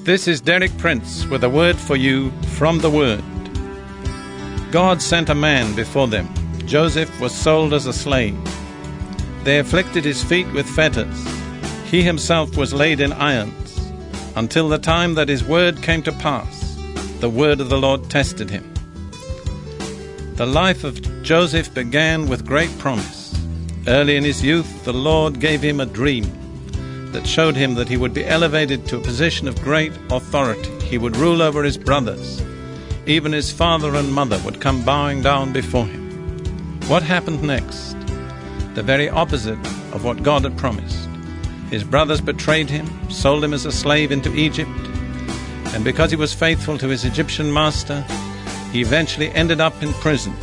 This is Derek Prince with a word for you from the Word. God sent a man before them. Joseph was sold as a slave. They afflicted his feet with fetters. He himself was laid in irons, until the time that his word came to pass. The word of the Lord tested him. The life of Joseph began with great promise. Early in his youth, the Lord gave him a dream that showed him that he would be elevated to a position of great authority. He would rule over his brothers. Even his father and mother would come bowing down before him. What happened next? The very opposite of what God had promised. His brothers betrayed him, sold him as a slave into Egypt, and because he was faithful to his Egyptian master, he eventually ended up in prison.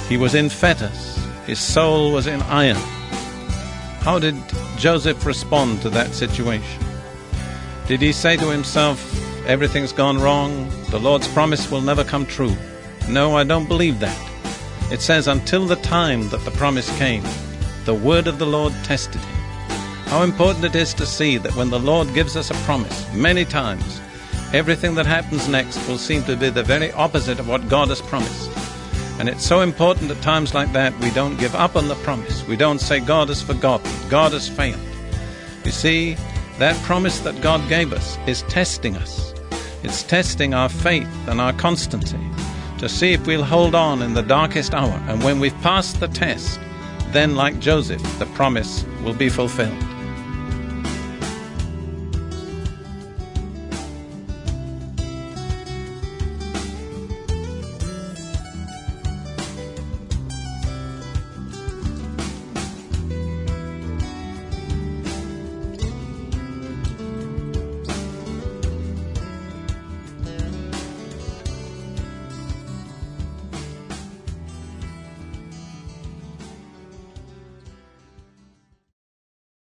He was in fetters. His soul was in iron. How did Joseph respond to that situation? Did he say to himself, everything's gone wrong, the Lord's promise will never come true? No, I don't believe that. It says, until the time that the promise came, the word of the Lord tested him. How important it is to see that when the Lord gives us a promise, many times, everything that happens next will seem to be the very opposite of what God has promised. And it's so important at times like that we don't give up on the promise. We don't say God has forgotten, God has failed. You see, that promise that God gave us is testing us. It's testing our faith and our constancy to see if we'll hold on in the darkest hour. And when we've passed the test, then like Joseph, the promise will be fulfilled.